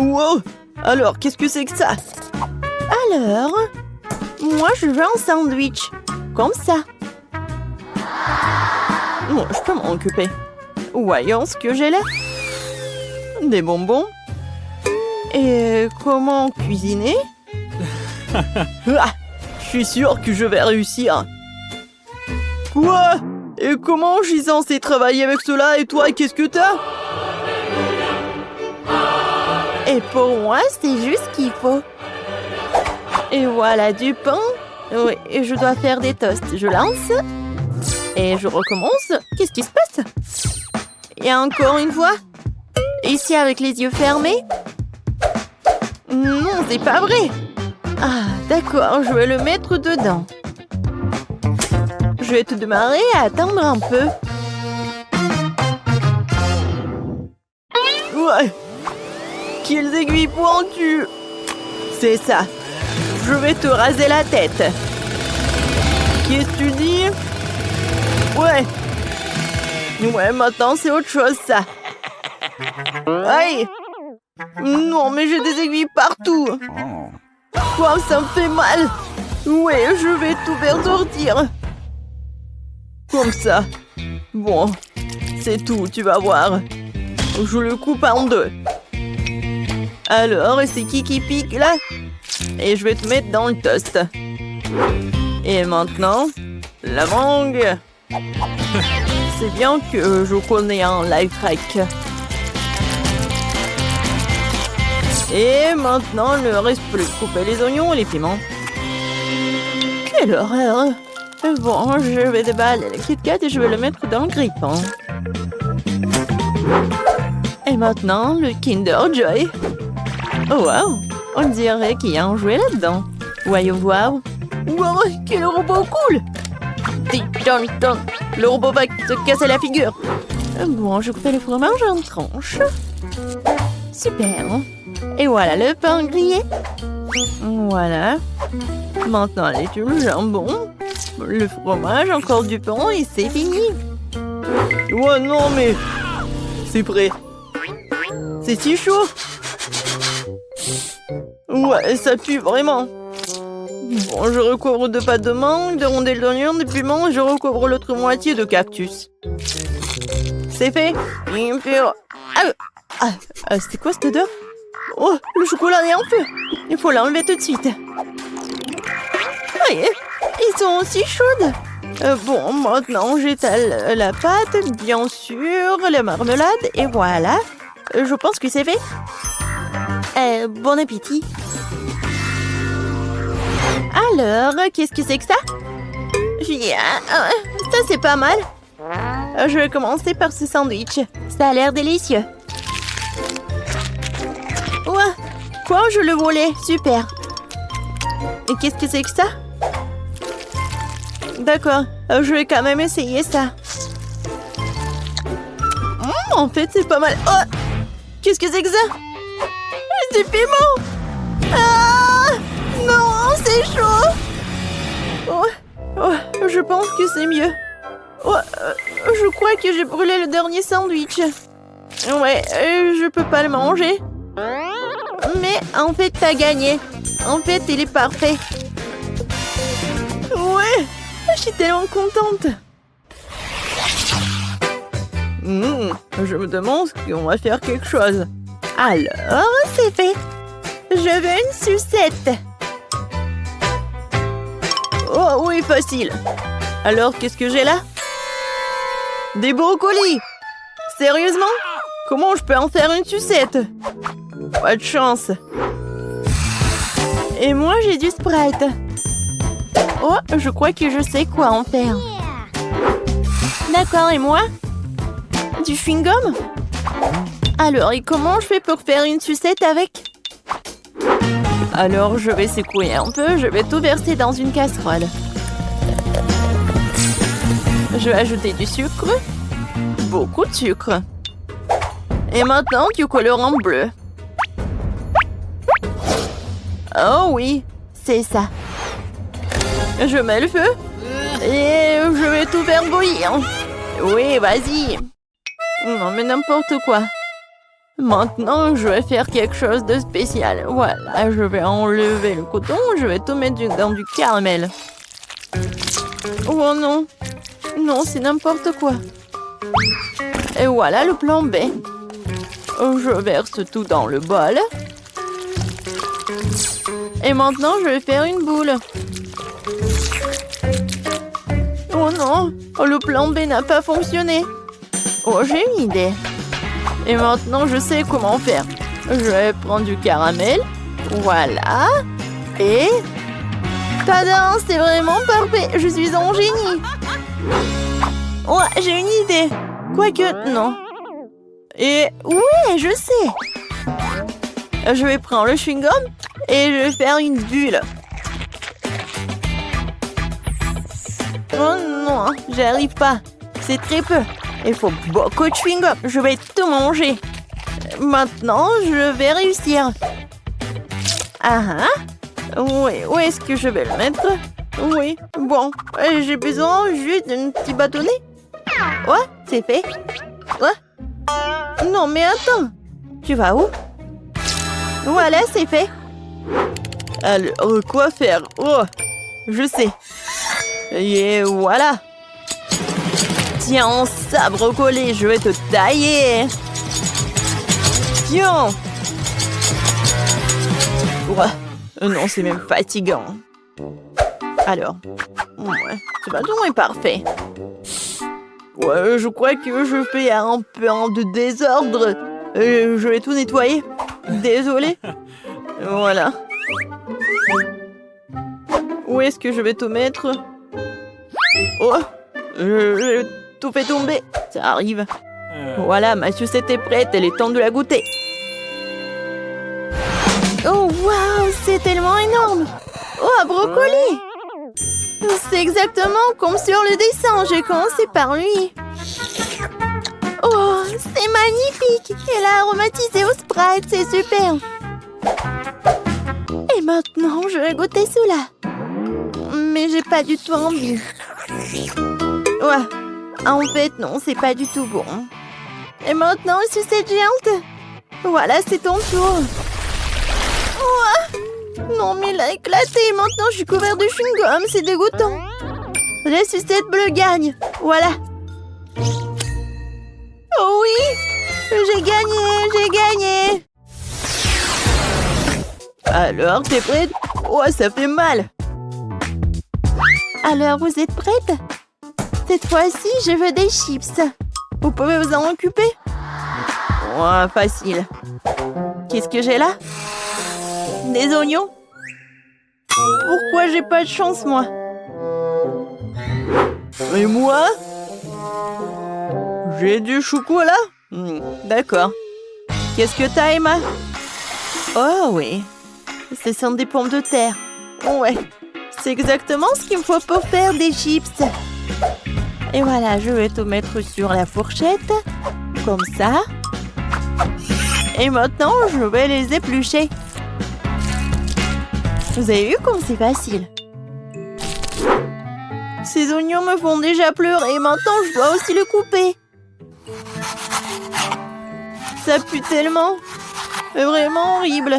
Wow! Alors, qu'est-ce que c'est que ça? Alors, moi je veux un sandwich. Comme ça. Bon, je peux m'en occuper. Voyons ce que j'ai là. Des bonbons. Et comment cuisiner? Ah, je suis sûre que je vais réussir. Quoi? Et comment je suis censée travailler avec cela? Et toi, qu'est-ce que t'as? Et pour moi, c'est juste ce qu'il faut. Et voilà du pain. Oui, et je dois faire des toasts. Je lance. Et je recommence. Qu'est-ce qui se passe? Et encore une fois. Ici avec les yeux fermés. Non, c'est pas vrai. Ah, d'accord, je vais le mettre dedans. Je vais te demander à attendre un peu. Ouais. Quelles aiguilles pointues. C'est ça. Je vais te raser la tête. Qu'est-ce que tu dis? Ouais. Ouais, maintenant c'est autre chose, ça. Aïe. Non, mais j'ai des aiguilles partout. Quoi, ça me fait mal. Ouais, je vais tout faire sortir. Comme ça. Bon, c'est tout, tu vas voir. Je le coupe en deux. Alors, c'est qui pique, là? Et je vais te mettre dans le toast. Et maintenant, la mangue. C'est bien que je connais un life hack. Et maintenant, il ne reste plus couper les oignons et les piments. Quelle horreur! Bon, je vais déballer le Kit Kat et je vais le mettre dans le grille-pain. Et maintenant, le Kinder Joy. Oh, wow! On dirait qu'il y a un jouet là-dedans. Voyons voir. Wow, quel robot cool! Le robot va te casser la figure. Bon, je coupe le fromage en tranches. Super! Et voilà le pain grillé. Voilà. Maintenant, les tubes, le jambon, le fromage, encore du pain et c'est fini. Ouais, non, mais... C'est prêt. C'est si chaud. Ouais, ça pue vraiment. Bon, je recouvre de pâte de mangue, de rondelles d'oignon, de piment et je recouvre l'autre moitié de cactus. C'est fait. C'est quoi cette odeur? Oh, le chocolat est en feu. Il faut l'enlever tout de suite. Oui, ils sont aussi chaudes. Bon, maintenant, j'étale la pâte, bien sûr, la marmelade, et voilà. Je pense que c'est fait. Bon appétit. Alors, qu'est-ce que c'est que ça? Ça, c'est pas mal. Je vais commencer par ce sandwich. Ça a l'air délicieux. Ouais. Quoi, je le volais? Super. Et qu'est-ce que c'est que ça? D'accord, je vais quand même essayer ça. En fait, c'est pas mal. Oh! Qu'est-ce que c'est que ça? Du piment! Ah! Non, c'est chaud! Oh, je pense que c'est mieux. Oh, je crois que j'ai brûlé le dernier sandwich. Ouais, je peux pas le manger. Mais en fait, t'as gagné. En fait, il est parfait. Ouais, je suis tellement contente. Je me demande qu'on va faire quelque chose. Alors, c'est fait. Je veux une sucette. Oh oui, facile. Alors, qu'est-ce que j'ai là? Des brocolis. Sérieusement? Comment je peux en faire une sucette? Pas de chance. Et moi, j'ai du Sprite. Oh, je crois que je sais quoi en faire. D'accord, et moi? Du chewing-gum? Alors, et comment je fais pour faire une sucette avec? Alors, je vais secouer un peu. Je vais tout verser dans une casserole. Je vais ajouter du sucre. Beaucoup de sucre. Et maintenant, du colorant bleu. Oh oui, c'est ça. Je mets le feu. Et je vais tout faire bouillir. Oui, vas-y. Non, mais n'importe quoi. Maintenant, je vais faire quelque chose de spécial. Voilà, je vais enlever le coton. Je vais tout mettre dans du caramel. Oh non. Non, c'est n'importe quoi. Et voilà le plan B. Je verse tout dans le bol. Et maintenant, je vais faire une boule. Oh non, le plan B n'a pas fonctionné. Oh, j'ai une idée. Et maintenant, je sais comment faire. Je vais prendre du caramel. Voilà. Et... Tada, c'est vraiment parfait. Je suis un génie. Oh, j'ai une idée. Quoique, non. Et oui, je sais. Je vais prendre le chewing-gum et je vais faire une bulle. Oh non, j'y arrive pas. C'est très peu. Il faut beaucoup de chewing-gum. Je vais tout manger. Maintenant, je vais réussir. Ah ah. Oui, où est-ce que je vais le mettre? Oui, bon. J'ai besoin juste d'un petit bâtonnet. Ouais, c'est fait. Ouais. Non, mais attends. Tu vas où? Voilà, c'est fait. Alors, quoi faire? Oh, je sais. Et voilà. Tiens, ça, brocoli, je vais te tailler. Tiens. Ouais. Non, c'est même fatigant. Alors, ouais, ce bâton est parfait. Ouais, je crois que je fais un peu de désordre. Je vais tout nettoyer. Désolée. Voilà. Où est-ce que je vais tout mettre? Oh, j'ai tout fait tomber. Ça arrive. Voilà, ma sucette est prête. Elle est temps de la goûter. Oh, waouh, c'est tellement énorme. Oh, un brocoli. C'est exactement comme sur le dessin. J'ai commencé par lui. Oh, c'est magnifique. Elle a aromatisé au Sprite. C'est super. Et maintenant, je vais goûter cela. Mais j'ai pas du tout envie. Ouais. En fait, non, c'est pas du tout bon. Et maintenant, sucette géante. Voilà, c'est ton tour. Ouais. Non, mais il a éclaté. Maintenant, je suis couvert de chewing-gum. C'est dégoûtant. La sucette bleue gagne. Voilà. Oh oui. J'ai gagné. J'ai gagné. Alors, t'es prête? Oh, ça fait mal. Alors, vous êtes prête? Cette fois-ci, je veux des chips. Vous pouvez vous en occuper? Oh, facile. Qu'est-ce que j'ai là? Des oignons? Pourquoi j'ai pas de chance, moi? Et moi? J'ai du chocolat? D'accord. Qu'est-ce que t'as, Emma? Oh oui. Ce sont des pommes de terre. Ouais. C'est exactement ce qu'il me faut pour faire des chips. Et voilà, je vais tout mettre sur la fourchette. Comme ça. Et maintenant, je vais les éplucher. Vous avez vu comme c'est facile? Ces oignons me font déjà pleurer. Maintenant, je dois aussi le couper. Ça pue tellement. C'est vraiment horrible.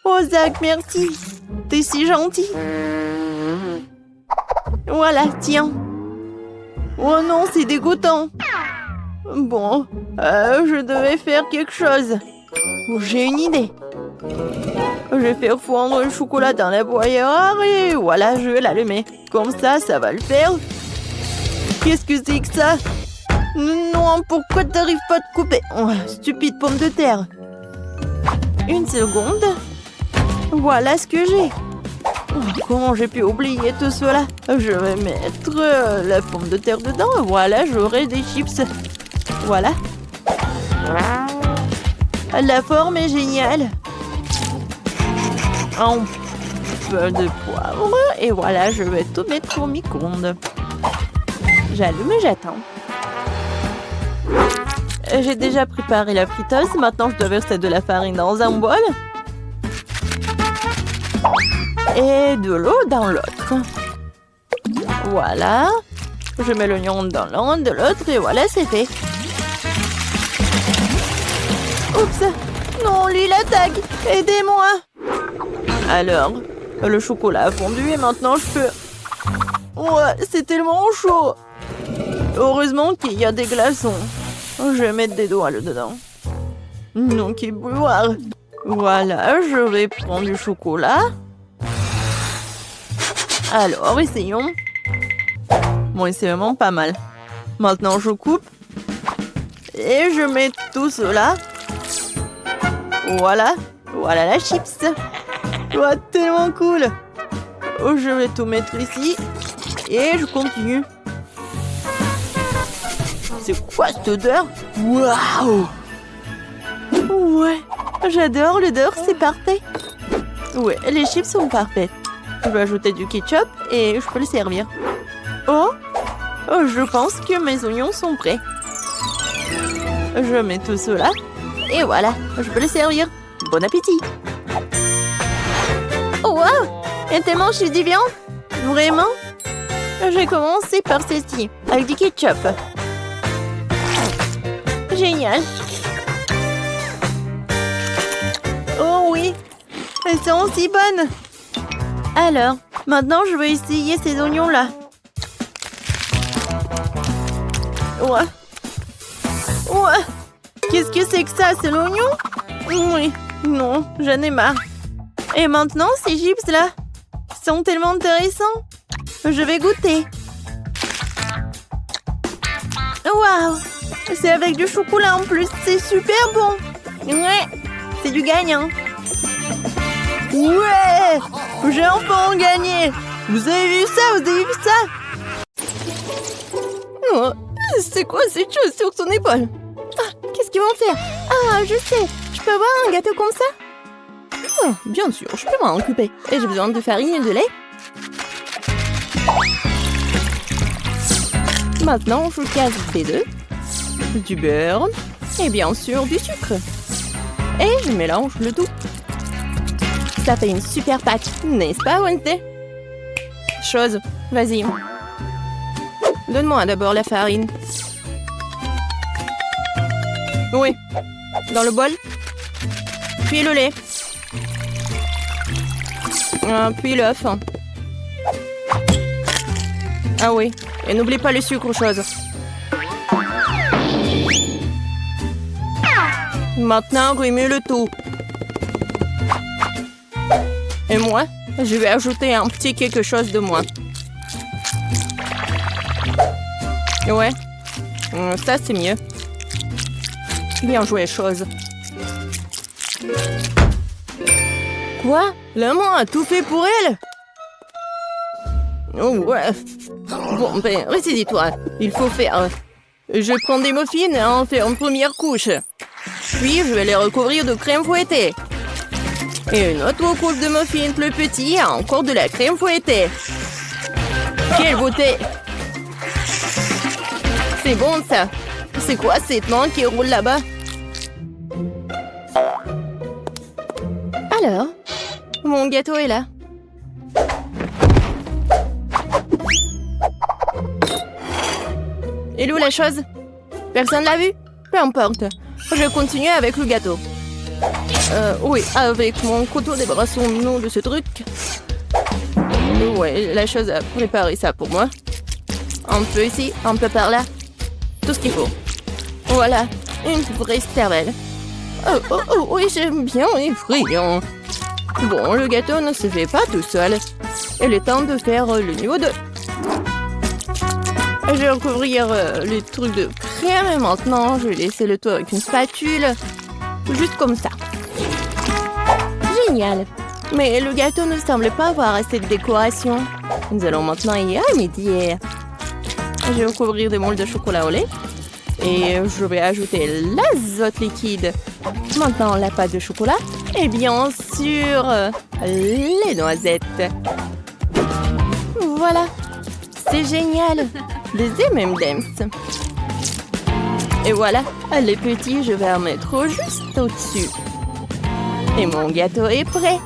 Oh, Zach, merci. T'es si gentil. Voilà, tiens. Oh non, c'est dégoûtant. Bon, je devais faire quelque chose. Oh, j'ai une idée. Je vais faire fondre le chocolat dans la broyeur et voilà, je vais l'allumer. Comme ça, ça va le faire. Qu'est-ce que c'est que ça? Non, pourquoi t'arrives pas à te couper? Oh, stupide pomme de terre. Une seconde. Voilà ce que j'ai. Oh, comment j'ai pu oublier tout cela? Je vais mettre la pomme de terre dedans. Voilà, j'aurai des chips. Voilà. La forme est géniale. Un peu de poivre. Et voilà, je vais tout mettre au micro-ondes. J'allume et j'attends. J'ai déjà préparé la friteuse. Maintenant, je dois verser de la farine dans un bol. Et de l'eau dans l'autre. Voilà. Je mets l'oignon dans l'un de l'autre et voilà, c'est fait. Oups. Non, lui, il attaque. Aidez-moi. Alors, le chocolat a fondu et maintenant je peux... Ouais, c'est tellement chaud. Heureusement qu'il y a des glaçons. Je vais mettre des doigts là-dedans. Donc, il peut boire. Voilà, je vais prendre du chocolat. Alors, essayons. Bon, c'est vraiment pas mal. Maintenant, je coupe. Et je mets tout cela. Voilà. Voilà la chips. Oh, tellement cool. Oh, je vais tout mettre ici. Et je continue. C'est quoi cette odeur? Waouh! Ouais, j'adore l'odeur, c'est parfait. Ouais, les chips sont parfaites. Je vais ajouter du ketchup et je peux le servir. Oh, je pense que mes oignons sont prêts. Je mets tout cela. Et voilà, je peux le servir. Bon appétit. Oh, wow! Il y a tellement de du viande. Vraiment? J'ai commencé par ceci, avec du ketchup. Génial. Oh oui, elles sont aussi bonnes. Alors, maintenant je vais essayer ces oignons-là. Ouais. Ouais. Qu'est-ce que c'est que ça? C'est l'oignon? Oui. Non, j'en ai marre. Et maintenant, ces chips-là sont tellement intéressants. Je vais goûter. Waouh! C'est avec du chocolat en plus. C'est super bon. Ouais, c'est du gagnant. Ouais! J'ai enfin gagné. Vous avez vu ça? Vous avez vu ça? Oh, c'est quoi cette chose sur son épaule? Ah, qu'est-ce qu'ils vont faire? Ah, je sais. Je peux avoir un gâteau comme ça? Oh, bien sûr, je peux m'en occuper. Et j'ai besoin de farine et de lait. Maintenant, je casse des œufs, du beurre et bien sûr du sucre. Et je mélange le tout. Ça fait une super pâte, n'est-ce pas, Wednesday? Chose, vas-y. Donne-moi d'abord la farine. Oui, dans le bol. Puis le lait. Puis l'œuf. Ah oui, et n'oublie pas le sucre, chose. Maintenant, remue le tout. Et moi, je vais ajouter un petit quelque chose de moi. Ouais, ça c'est mieux. Bien joué, chose. Quoi? La main a tout fait pour elle? Oh ouais. Bon, ben, ressaisis-toi. Il faut faire... Je prends des muffins et en fais une première couche. Puis, je vais les recouvrir de crème fouettée. Et une autre couche de muffins plus petit et encore de la crème fouettée. Quelle beauté! C'est bon, ça. C'est quoi cette main qui roule là-bas? Alors, mon gâteau est là. Et où la chose? Personne l'a vu? Peu importe. Je continue avec le gâteau. Oui, avec mon couteau, débarrassons-nous de ce truc. Ouais, la chose a préparé ça pour moi. Un peu ici, un peu par là. Tout ce qu'il faut. Voilà, une vraie cervelle. Oh, oui, j'aime bien effrayant. Bon, le gâteau ne se fait pas tout seul. Il est temps de faire le niveau 2. Je vais recouvrir les trucs de crème et maintenant je vais laisser le tout avec une spatule. Juste comme ça. Génial. Mais le gâteau ne semble pas avoir assez de décoration. Nous allons maintenant y remédier. Je vais recouvrir des moules de chocolat au lait. Et je vais ajouter l'azote liquide. Maintenant la pâte de chocolat. Et bien sûr, les noisettes. Voilà. C'est génial. Des M&M's. Et voilà, les petits, je vais en mettre juste au-dessus. Et mon gâteau est prêt.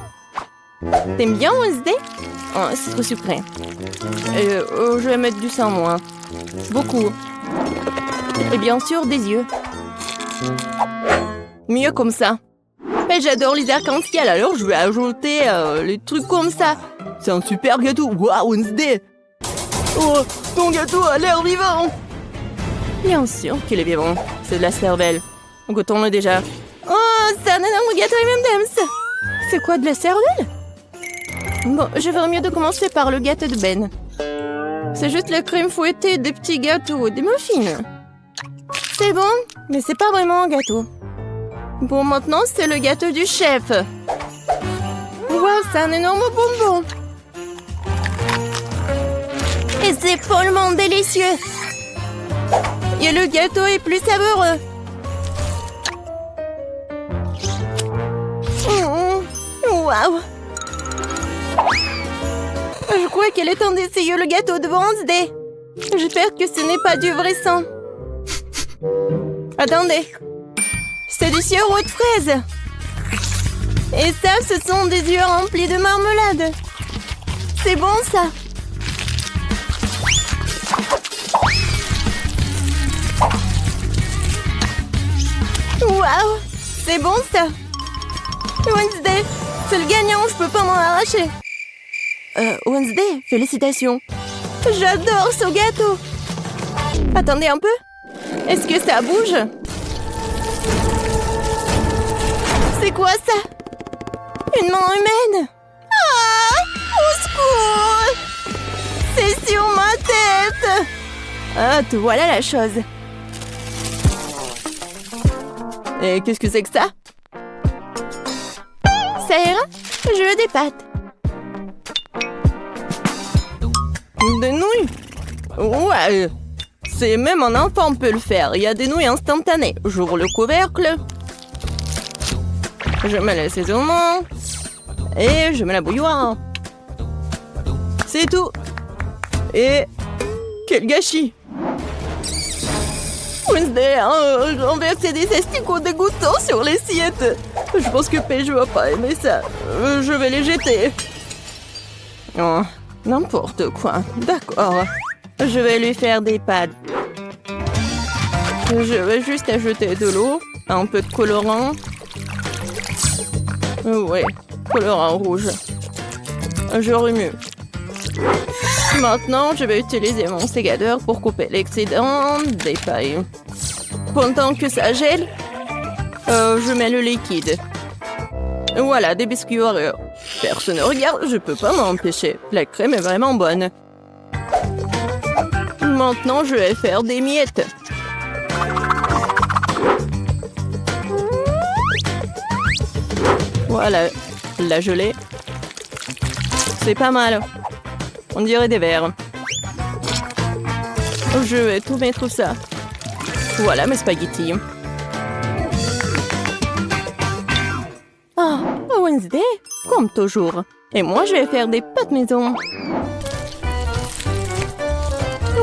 T'aimes bien, Wednesday? Oh, c'est trop sucré. Je vais mettre du sang, moi. Beaucoup. Et bien sûr, des yeux. Mieux comme ça. Mais j'adore les arcs-en-ciel, alors je vais ajouter les trucs comme ça. C'est un super gâteau. Waouh, Wednesday! Oh, ton gâteau a l'air vivant! Bien sûr qu'il est vivant. C'est de la cervelle. Goûtons-le déjà. Oh, c'est un énorme gâteau M&M's. C'est quoi, de la cervelle? Bon, je ferais mieux de commencer par le gâteau de Ben. C'est juste la crème fouettée, des petits gâteaux, des muffins. C'est bon, mais c'est pas vraiment un gâteau. Bon, maintenant, c'est le gâteau du chef. Wow, c'est un énorme bonbon. Et c'est follement délicieux. Et le gâteau est plus savoureux. Waouh. Je crois qu'elle est temps d'essayer le gâteau de Wednesday. J'espère que ce n'est pas du vrai sang. Attendez. C'est du sirop de fraise. Et ça, ce sont des yeux remplis de marmelade. C'est bon, ça. Waouh, c'est bon, ça. Wednesday, c'est le gagnant, je peux pas m'en arracher. Wednesday, félicitations. J'adore ce gâteau. Attendez un peu. Est-ce que ça bouge? C'est quoi ça? Une main humaine? Ah! Au secours! C'est sur ma tête! Ah, te voilà la chose. Et qu'est-ce que c'est que ça? Ça ira? Je veux des pâtes. Des nouilles? Ouais. C'est même un enfant peut le faire. Il y a des nouilles instantanées. J'ouvre le couvercle. Je mets l'assaisonnement. Et je mets la bouilloire. C'est tout. Et quel gâchis! Wednesday a renversé des asticots dégoûtants sur l'assiette. Je pense que Paige va pas aimer ça. Je vais les jeter. Oh, n'importe quoi. D'accord. Je vais lui faire des pâtes. Je vais juste ajouter de l'eau, un peu de colorant. Oui, colorant rouge. Je remue. Maintenant, je vais utiliser mon sécateur pour couper l'excédent des pailles. Pendant que ça gèle, je mets le liquide. Voilà, des biscuits Oreo. Personne ne regarde, je peux pas m'empêcher. La crème est vraiment bonne. Maintenant, je vais faire des miettes. Voilà, la gelée. C'est pas mal. On dirait des verres. Je vais tout mettre ça. Voilà mes spaghettis. Ah, Wednesday, comme toujours. Et moi, je vais faire des pâtes maison.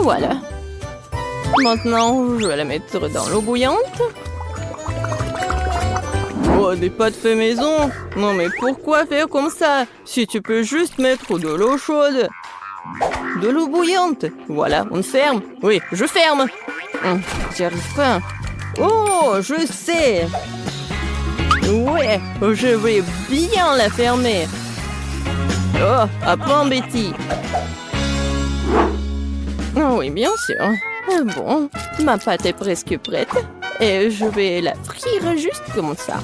Voilà. Maintenant, je vais la mettre dans l'eau bouillante. Oh, des pâtes fait maison? Non, mais pourquoi faire comme ça? Si tu peux juste mettre de l'eau chaude. De l'eau bouillante. Voilà, on ferme. Oui, je ferme. J'y arrive pas. Oh, je sais. Ouais, je vais bien la fermer. Oh, apprends, Betty. Oh oui, bien sûr. Bon, ma pâte est presque prête. Et je vais la frire juste comme ça.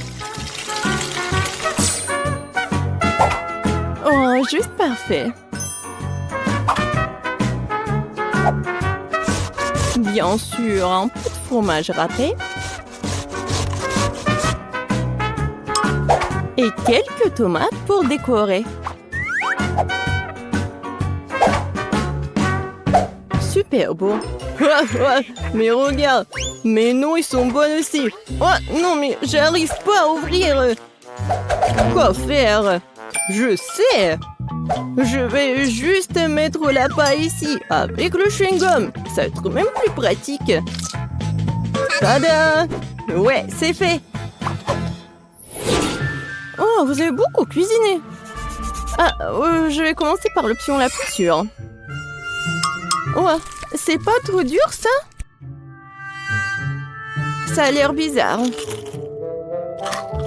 Oh, juste parfait. Bien sûr, un peu de fromage râpé. Et quelques tomates pour décorer. Super beau. Mais regarde, mes nouilles sont bonnes aussi. Oh non, mais j'arrive pas à ouvrir. Quoi faire? Je sais. Je vais juste mettre la paille ici avec le chewing-gum. Ça va être même plus pratique. Tada! Ouais, c'est fait. Oh, vous avez beaucoup cuisiné. Ah, je vais commencer par l'option la plus sûre. Oh, c'est pas trop dur, ça? Ça a l'air bizarre.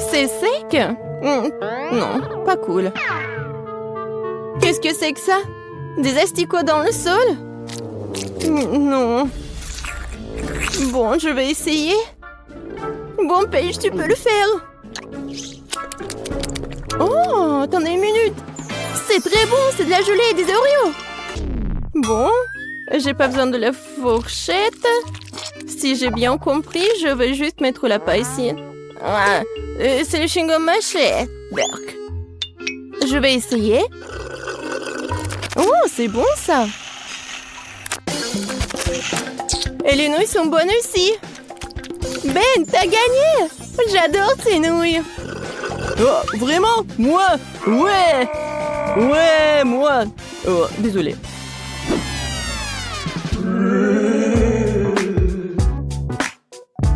C'est sec? Non, pas cool. Qu'est-ce que c'est que ça? Des asticots dans le sol? Non. Bon, je vais essayer. Bon, Paige, tu peux le faire. Oh, attendez une minute. C'est très bon, c'est de la gelée et des Oreos. Bon, j'ai pas besoin de la fourchette. Si j'ai bien compris, je vais juste mettre la paille ici. Ah, c'est le chewing-gum mâché. Berk. Je vais essayer. Oh, c'est bon ça. Et les nouilles sont bonnes aussi. Ben, t'as gagné. J'adore ces nouilles. Oh, vraiment? Moi? Ouais. Ouais, moi. Oh, désolé.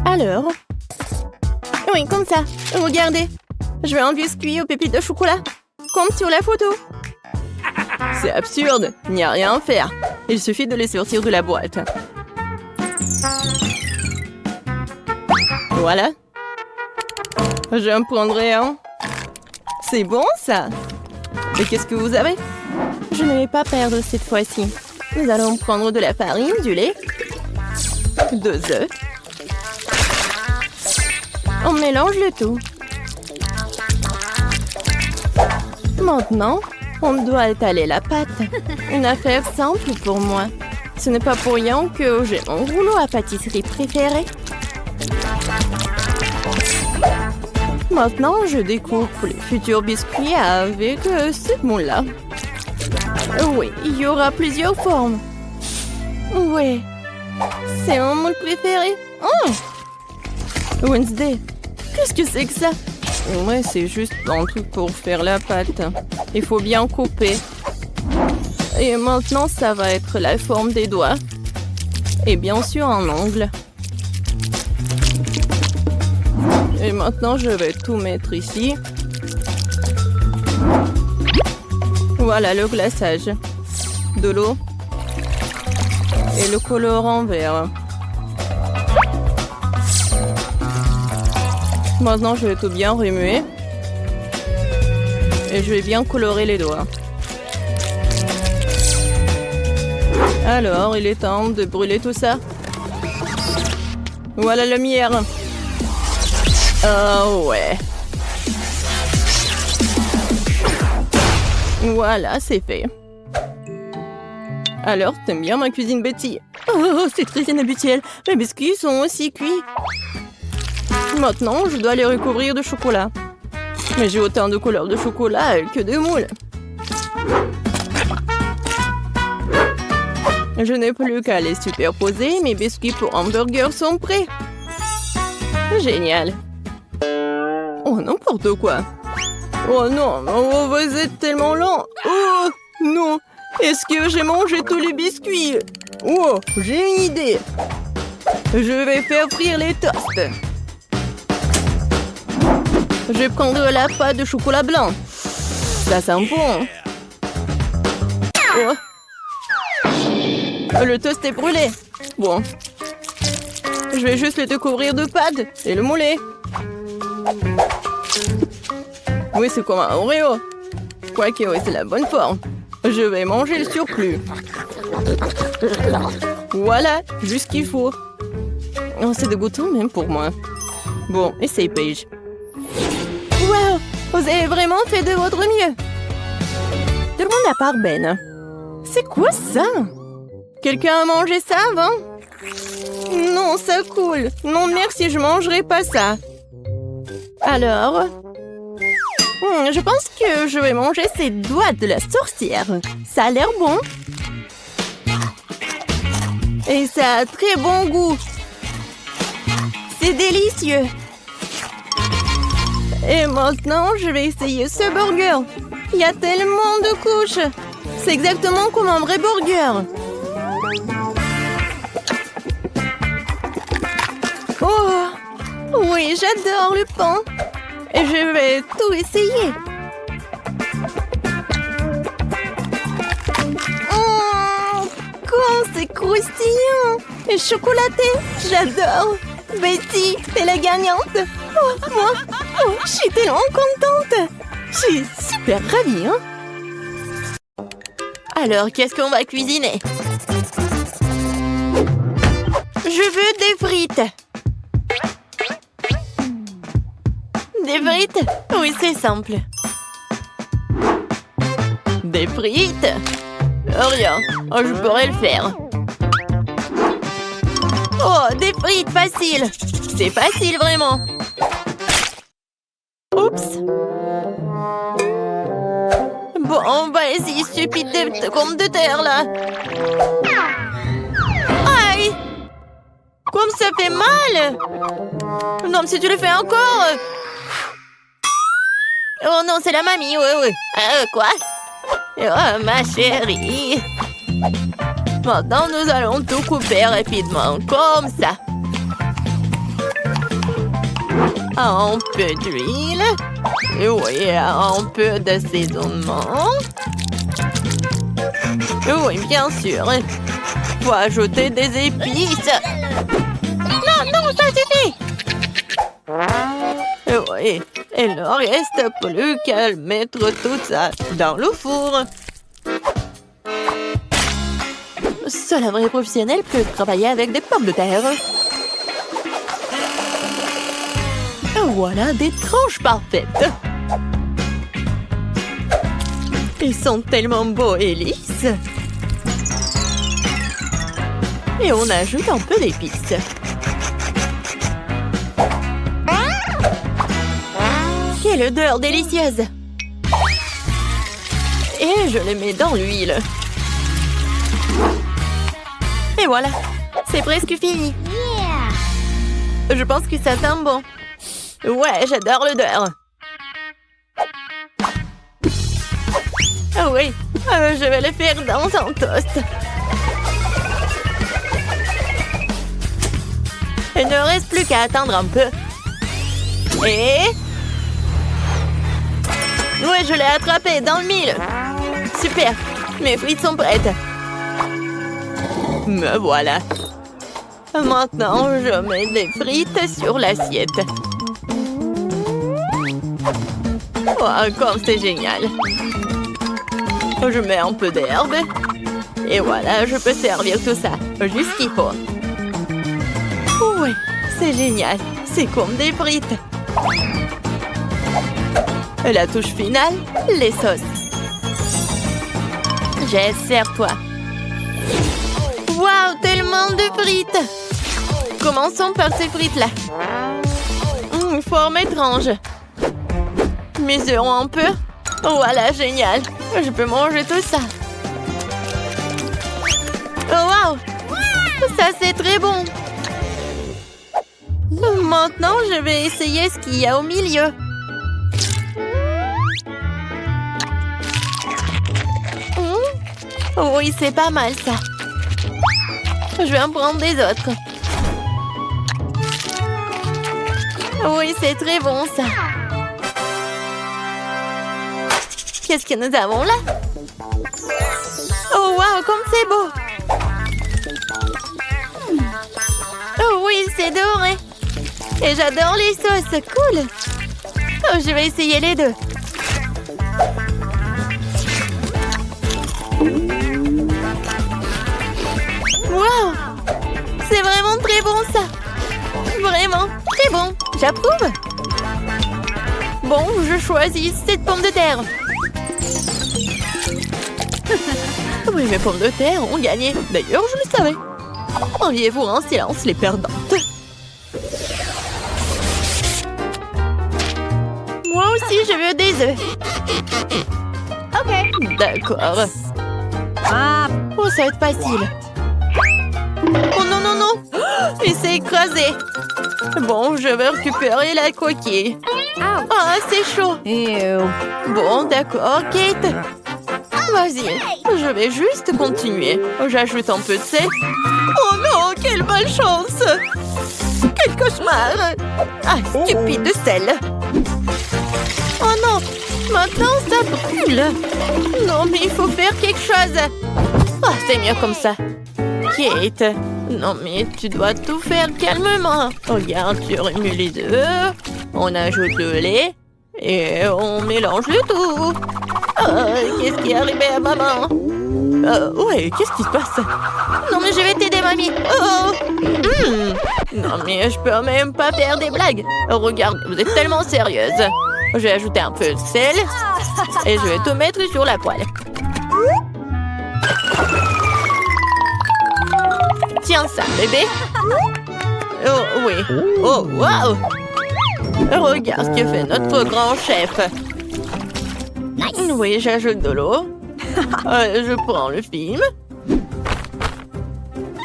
Alors? Oui, comme ça. Regardez. Je vais un biscuit aux pépites de chocolat. Comme sur la photo. C'est absurde. Il n'y a rien à faire. Il suffit de les sortir de la boîte. Voilà. Je en prendrai un. C'est bon, ça. Et qu'est-ce que vous avez? Je ne vais pas perdre cette fois-ci. Nous allons prendre de la farine, du lait, 2 œufs. On mélange le tout. Maintenant, on doit étaler la pâte. Une affaire simple pour moi. Ce n'est pas pour rien que j'ai mon rouleau à pâtisserie préféré. Maintenant, je découpe les futurs biscuits avec ce moule-là. Oui, il y aura plusieurs formes. Oui, c'est mon moule préféré. Oh! Wednesday, qu'est-ce que c'est que ça? Ouais, c'est juste un truc pour faire la pâte. Il faut bien couper. Et maintenant, ça va être la forme des doigts. Et bien sûr, un angle. Et maintenant, je vais tout mettre ici. Voilà le glaçage. De l'eau. Et le colorant vert. Maintenant, je vais tout bien remuer. Et je vais bien colorer les doigts. Alors, il est temps de brûler tout ça. Voilà la lumière. Oh ouais. Voilà, c'est fait. Alors, t'aimes bien ma cuisine, Betty? Oh, c'est très inhabituel. Mes biscuits sont aussi cuits. Maintenant, je dois les recouvrir de chocolat. Mais j'ai autant de couleurs de chocolat que de moules. Je n'ai plus qu'à les superposer. Mes biscuits pour hamburger sont prêts. Génial. Oh, n'importe quoi. Oh non, oh, vous êtes tellement lent. Oh non, est-ce que j'ai mangé tous les biscuits? Oh, j'ai une idée. Je vais faire frire les toasts. Je vais prendre la pâte de chocolat blanc. Ça sent bon. Oh. Le toast est brûlé. Bon. Je vais juste le découvrir de pâte et le mouler. Oui, c'est comme un Oreo. Quoique, oui, c'est la bonne forme. Je vais manger le surplus. Voilà, juste ce qu'il faut. Oh, c'est dégoûtant même pour moi. Bon, essaye, Paige. Wow, vous avez vraiment fait de votre mieux. Tout le monde à part Ben. C'est quoi ça? Quelqu'un a mangé ça avant? Non, ça coule. Non, merci, je mangerai pas ça. Alors... je pense que je vais manger ces doigts de la sorcière. Ça a l'air bon. Et ça a très bon goût. C'est délicieux. Et maintenant, je vais essayer ce burger. Il y a tellement de couches. C'est exactement comme un vrai burger. Oh, oui, j'adore le pain. Et je vais tout essayer. Oh, quand c'est croustillant et chocolaté. J'adore. Betty, t'es la gagnante. Oh, moi, Oh, je suis tellement contente. Je suis super ravie, hein? Alors, qu'est-ce qu'on va cuisiner? Je veux des frites. Des frites? Oui, c'est simple. Des frites? Rien. Oh, je pourrais le faire. Oh, des frites, facile. C'est facile, vraiment. Oups. Bon, vas-y, stupide de pommes de terre, là. Aïe! Comme ça fait mal! Non, mais si tu le fais encore... Oh non, c'est la mamie, oui. Quoi? Oh, ma chérie. Maintenant, nous allons tout couper rapidement, comme ça. Un peu d'huile. Oui, un peu d'assaisonnement. Oui, bien sûr. Faut ajouter des épices. Non, ça suffit. Oui, il ne reste plus qu'à mettre tout ça dans le four. Seul un vrai professionnel peut travailler avec des pommes de terre. Voilà des tranches parfaites. Ils sont tellement beaux et lisses. Et on ajoute un peu d'épices. Quelle odeur délicieuse! Et je les mets dans l'huile. Et voilà, c'est presque fini. Je pense que ça sent bon. Ouais, j'adore l'odeur. Ah oui, je vais le faire dans un toast. Il ne reste plus qu'à attendre un peu. Et... ouais, je l'ai attrapé dans le mille. Super, mes frites sont prêtes. Me voilà. Maintenant, je mets des frites sur l'assiette. Oh, comme c'est génial. Je mets un peu d'herbe. Et voilà, je peux servir tout ça. Juste ce qu'il faut. Oui, c'est génial. C'est comme des frites. La touche finale, les sauces. Sers-toi. Waouh, tellement de frites. Commençons par ces frites-là. Forme étrange. Mesurons un peu. Voilà, génial. Je peux manger tout ça. Oh, waouh. Ça, c'est très bon. Maintenant, je vais essayer ce qu'il y a au milieu. Oui, c'est pas mal, ça. Je vais en prendre des autres. Oui, c'est très bon, ça. Qu'est-ce que nous avons là? Oh, waouh, comme c'est beau! Oh oui, c'est doré. Et j'adore les sauces, cool! Oh, je vais essayer les deux. Waouh! C'est vraiment très bon, ça! Vraiment, très bon! J'approuve! Bon, je choisis cette pomme de terre. Oui, mes pommes de terre ont gagné. D'ailleurs, je le savais. Enviez-vous en silence les perdantes. Moi aussi, je veux des œufs. Ok. D'accord. Oh, ça va être facile. Oh non, non, non. Il s'est écrasé. Bon, je vais récupérer la coquille. Ah, c'est chaud. Bon, d'accord, Kate. Vas-y, je vais juste continuer. J'ajoute un peu de sel. Oh non, quelle malchance! Quel cauchemar! Ah, stupide sel! Oh non, maintenant ça brûle! Non, mais il faut faire quelque chose! Ah, c'est mieux comme ça. Kate, non mais tu dois tout faire calmement. Regarde, tu remues les œufs. On ajoute le lait et on mélange le tout. Qu'est-ce qui est arrivé à maman? Ouais, qu'est-ce qui se passe? Non, mais je vais t'aider, mamie. Non, mais je peux même pas faire des blagues. Regarde, vous êtes tellement sérieuse. Je vais ajouter un peu de sel et je vais tout mettre sur la poêle. Tiens ça, bébé. Oh, oui. Oh, wow. Regarde ce que fait notre grand chef. Oui, j'ajoute de l'eau. Je prends le film.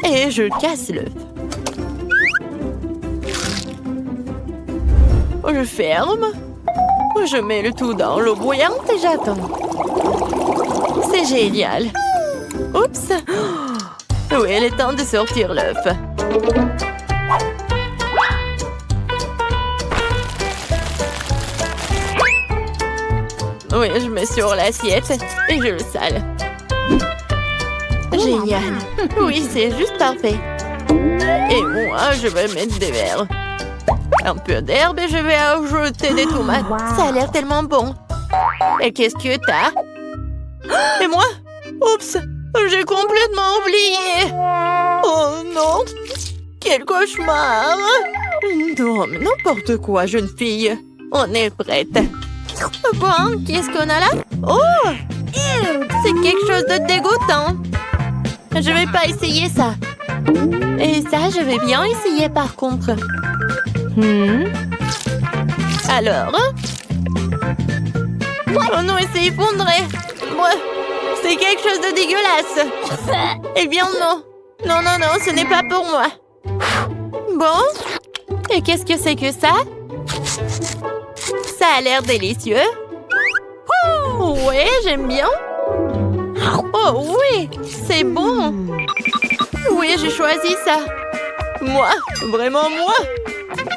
Et je casse l'œuf. Je ferme. Je mets le tout dans l'eau bouillante et j'attends. C'est génial. Oups. Oui, il est temps de sortir l'œuf. Oui, je mets sur l'assiette et je le sale. Génial. Oui, c'est juste parfait. Et moi, je vais mettre des verres. Un peu d'herbe et je vais ajouter des tomates. Ça a l'air tellement bon. Et qu'est-ce que t'as? Et moi? Oups, j'ai complètement oublié. Oh non, quel cauchemar. Non, mais n'importe quoi, jeune fille. On est prête. Bon, qu'est-ce qu'on a là? Oh! C'est quelque chose de dégoûtant. Je vais pas essayer ça. Et ça, je vais bien essayer par contre. Alors? Oh non, c'est effondré. C'est quelque chose de dégueulasse. Eh bien non. Non, non, non, ce n'est pas pour moi. Bon. Et qu'est-ce que c'est que ça? Ça a l'air délicieux. Oh, ouais, j'aime bien. Oh oui, c'est bon. Oui, j'ai choisi ça. Moi, vraiment moi.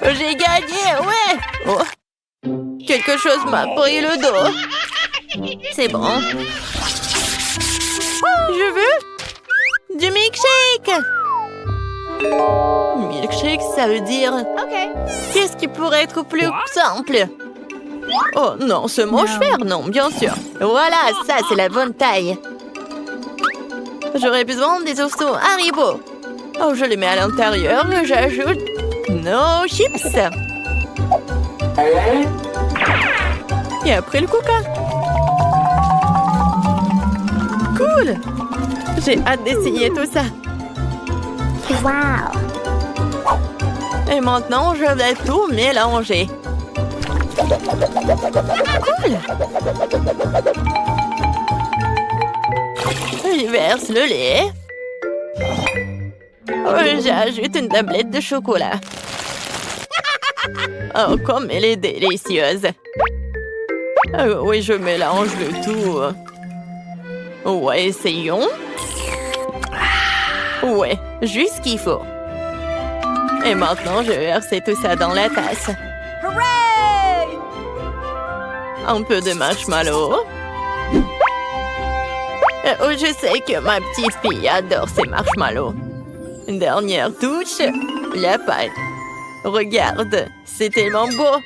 J'ai gagné, ouais. Oh. Quelque chose m'a pris le dos. C'est bon. Je veux du milkshake. Milkshake, ça veut dire... Qu'est-ce qui pourrait être plus simple? Oh non, ce mange-fer, non, bien sûr. Voilà, ça, c'est la bonne taille. J'aurais besoin des oursons Haribo. Oh, je les mets à l'intérieur et j'ajoute nos chips. Et après le coca. Cool. J'ai hâte d'essayer tout ça. Wow. Et maintenant, je vais tout mélanger. Cool. Je verse le lait. J'ajoute une tablette de chocolat. Oh, comme elle est délicieuse. Oui, je mélange le tout. Ouais, essayons. Ouais, juste ce qu'il faut. Et maintenant, je vais verser tout ça dans la tasse. Hooray! Un peu de marshmallow. Je sais que ma petite fille adore ces marshmallows. Une dernière touche, la pâte. Regarde, c'est tellement beau.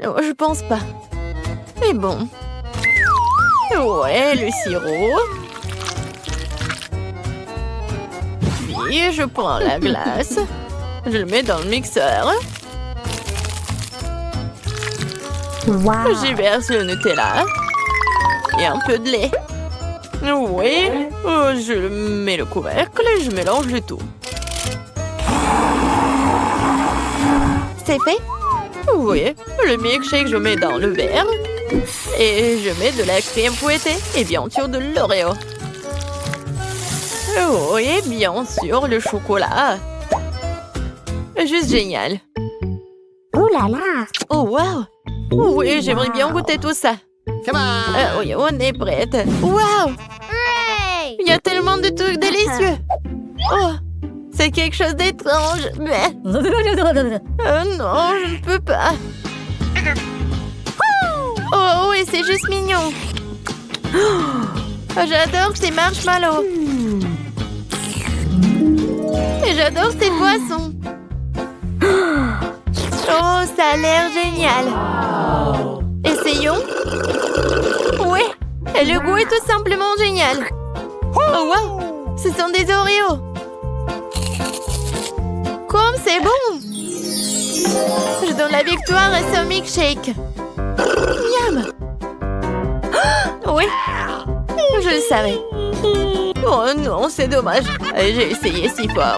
Je pense pas. Mais bon. Ouais, le sirop. Puis, je prends la glace. Je le mets dans le mixeur. Wow. J'y verse le Nutella. Et un peu de lait. Oui, je mets le couvercle et je mélange le tout. C'est fait? Oui, le milkshake, je mets dans le verre. Et je mets de la crème fouettée et bien sûr de l'Oreo. Oui, bien sûr, le chocolat. Juste génial. Ouh là là. Oh, wow. Oui, j'aimerais bien goûter tout ça. Oui, on est prête. Wow! Il y a tellement de trucs délicieux. Oh, c'est quelque chose d'étrange, mais... non, je ne peux pas. Oh, oui, c'est juste mignon. Oh, j'adore ces marshmallows. Et j'adore ces boissons. Oh, ça a l'air génial. Essayons. Ouais, et le goût est tout simplement génial. Oh, wow, ce sont des Oreos. Comme c'est bon. Je donne la victoire à ce milkshake. Miam. Oui, je le savais. Oh non, c'est dommage. J'ai essayé si fort.